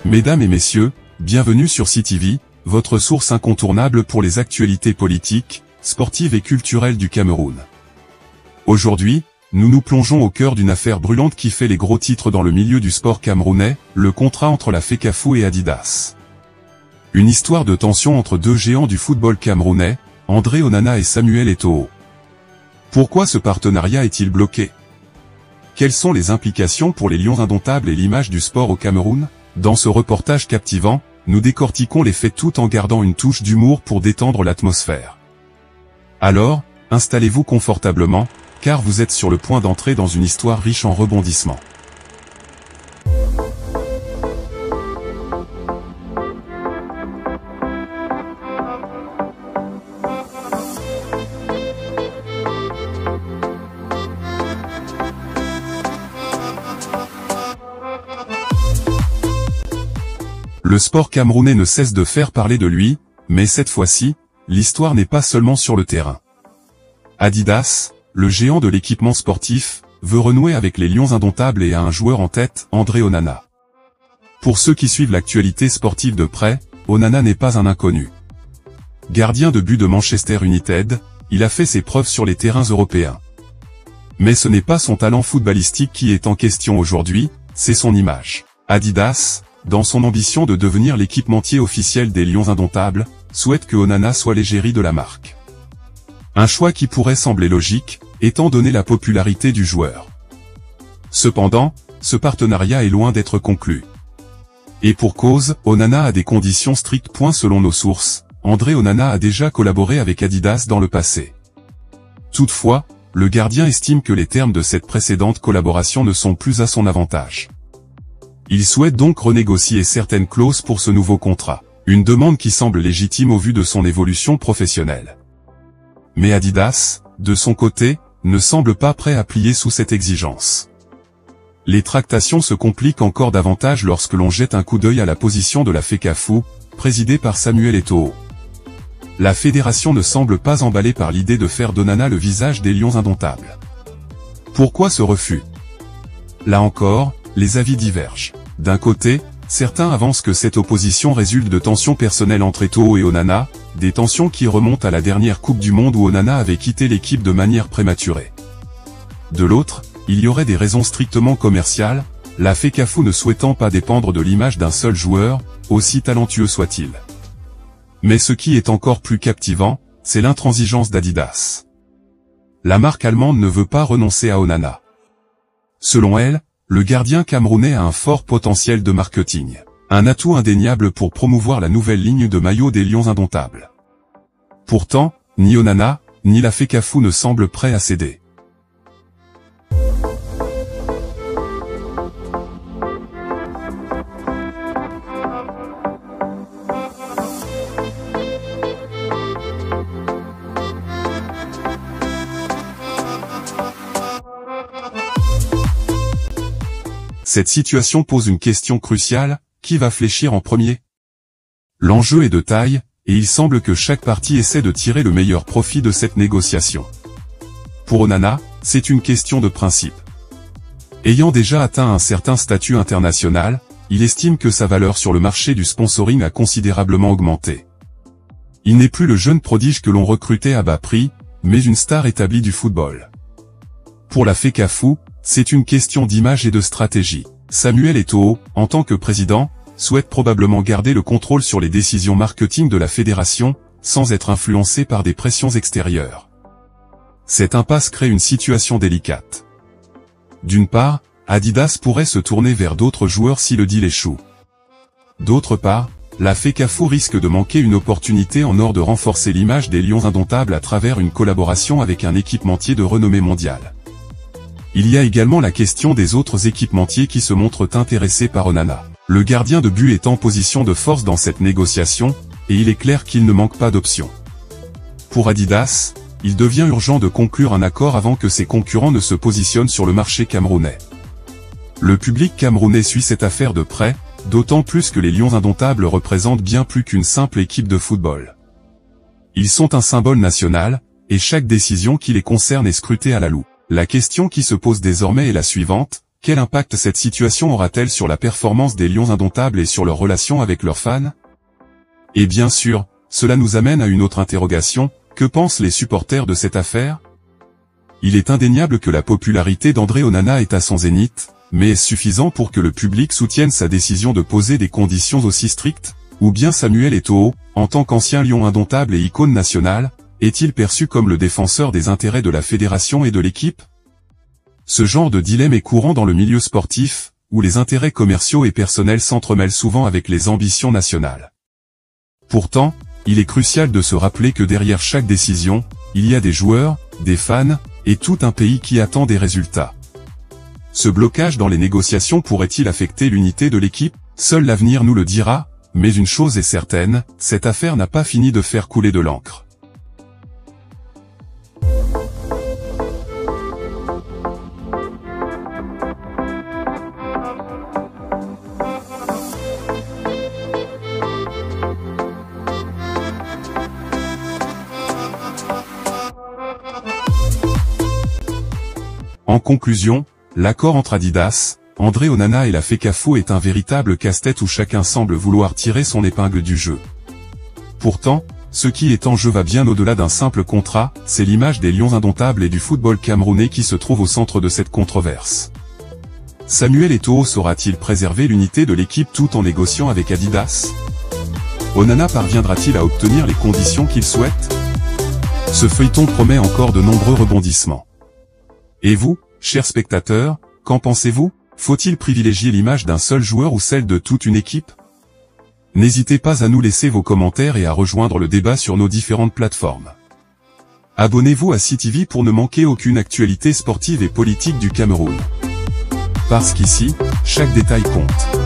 Mesdames et messieurs, bienvenue sur CTV, votre source incontournable pour les actualités politiques, sportives et culturelles du Cameroun. Aujourd'hui, nous nous plongeons au cœur d'une affaire brûlante qui fait les gros titres dans le milieu du sport camerounais, le contrat entre la FECAFOOT et Adidas. Une histoire de tension entre deux géants du football camerounais, André Onana et Samuel Eto'o. Pourquoi ce partenariat est-il bloqué? Quelles sont les implications pour les Lions indomptables et l'image du sport au Cameroun? Dans ce reportage captivant, nous décortiquons les faits tout en gardant une touche d'humour pour détendre l'atmosphère. Alors, installez-vous confortablement, car vous êtes sur le point d'entrer dans une histoire riche en rebondissements. Le sport camerounais ne cesse de faire parler de lui, mais cette fois-ci, l'histoire n'est pas seulement sur le terrain. Adidas, le géant de l'équipement sportif, veut renouer avec les Lions indomptables et a un joueur en tête, André Onana. Pour ceux qui suivent l'actualité sportive de près, Onana n'est pas un inconnu. Gardien de but de Manchester United, il a fait ses preuves sur les terrains européens. Mais ce n'est pas son talent footballistique qui est en question aujourd'hui, c'est son image. Adidas, dans son ambition de devenir l'équipementier officiel des Lions indomptables, souhaite que Onana soit l'égérie de la marque. Un choix qui pourrait sembler logique, étant donné la popularité du joueur. Cependant, ce partenariat est loin d'être conclu. Et pour cause, Onana a des conditions strictes. Selon nos sources, André Onana a déjà collaboré avec Adidas dans le passé. Toutefois, le gardien estime que les termes de cette précédente collaboration ne sont plus à son avantage. Il souhaite donc renégocier certaines clauses pour ce nouveau contrat, une demande qui semble légitime au vu de son évolution professionnelle. Mais Adidas, de son côté, ne semble pas prêt à plier sous cette exigence. Les tractations se compliquent encore davantage lorsque l'on jette un coup d'œil à la position de la FECAFOOT, présidée par Samuel Eto'o. La fédération ne semble pas emballée par l'idée de faire d'Onana le visage des Lions indomptables. Pourquoi ce refus? Là encore, les avis divergent. D'un côté, certains avancent que cette opposition résulte de tensions personnelles entre Eto'o et Onana, des tensions qui remontent à la dernière Coupe du Monde où Onana avait quitté l'équipe de manière prématurée. De l'autre, il y aurait des raisons strictement commerciales, la FECAFOOT ne souhaitant pas dépendre de l'image d'un seul joueur, aussi talentueux soit-il. Mais ce qui est encore plus captivant, c'est l'intransigeance d'Adidas. La marque allemande ne veut pas renoncer à Onana. Selon elle, le gardien camerounais a un fort potentiel de marketing, un atout indéniable pour promouvoir la nouvelle ligne de maillots des Lions indomptables. Pourtant, ni Onana, ni la FECAFOOT ne semblent prêts à céder. Cette situation pose une question cruciale, qui va fléchir en premier? L'enjeu est de taille, et il semble que chaque partie essaie de tirer le meilleur profit de cette négociation. Pour Onana, c'est une question de principe. Ayant déjà atteint un certain statut international, il estime que sa valeur sur le marché du sponsoring a considérablement augmenté. Il n'est plus le jeune prodige que l'on recrutait à bas prix, mais une star établie du football. Pour la FECAFOOT, c'est une question d'image et de stratégie. Samuel Eto'o, en tant que président, souhaite probablement garder le contrôle sur les décisions marketing de la fédération, sans être influencé par des pressions extérieures. Cette impasse crée une situation délicate. D'une part, Adidas pourrait se tourner vers d'autres joueurs si le deal échoue. D'autre part, la FECAFOOT risque de manquer une opportunité en or de renforcer l'image des Lions indomptables à travers une collaboration avec un équipementier de renommée mondiale. Il y a également la question des autres équipementiers qui se montrent intéressés par Onana. Le gardien de but est en position de force dans cette négociation, et il est clair qu'il ne manque pas d'options. Pour Adidas, il devient urgent de conclure un accord avant que ses concurrents ne se positionnent sur le marché camerounais. Le public camerounais suit cette affaire de près, d'autant plus que les Lions indomptables représentent bien plus qu'une simple équipe de football. Ils sont un symbole national, et chaque décision qui les concerne est scrutée à la loupe. La question qui se pose désormais est la suivante: quel impact cette situation aura-t-elle sur la performance des Lions indomptables et sur leur relation avec leurs fans? Et bien sûr, cela nous amène à une autre interrogation: que pensent les supporters de cette affaire? Il est indéniable que la popularité d'André Onana est à son zénith, mais est-ce suffisant pour que le public soutienne sa décision de poser des conditions aussi strictes? Ou bien Samuel Eto'o, en tant qu'ancien Lion indomptable et icône nationale, est-il perçu comme le défenseur des intérêts de la fédération et de l'équipe? Ce genre de dilemme est courant dans le milieu sportif, où les intérêts commerciaux et personnels s'entremêlent souvent avec les ambitions nationales. Pourtant, il est crucial de se rappeler que derrière chaque décision, il y a des joueurs, des fans, et tout un pays qui attend des résultats. Ce blocage dans les négociations pourrait-il affecter l'unité de l'équipe? Seul l'avenir nous le dira, mais une chose est certaine, cette affaire n'a pas fini de faire couler de l'encre. En conclusion, l'accord entre Adidas, André Onana et la FECAFO est un véritable casse-tête où chacun semble vouloir tirer son épingle du jeu. Pourtant, ce qui est en jeu va bien au-delà d'un simple contrat, c'est l'image des Lions indomptables et du football camerounais qui se trouve au centre de cette controverse. Samuel Eto'o saura-t-il préserver l'unité de l'équipe tout en négociant avec Adidas? Onana parviendra-t-il à obtenir les conditions qu'il souhaite? Ce feuilleton promet encore de nombreux rebondissements. Et vous, chers spectateurs, qu'en pensez-vous? Faut-il privilégier l'image d'un seul joueur ou celle de toute une équipe? N'hésitez pas à nous laisser vos commentaires et à rejoindre le débat sur nos différentes plateformes. Abonnez-vous à CTV pour ne manquer aucune actualité sportive et politique du Cameroun. Parce qu'ici, chaque détail compte.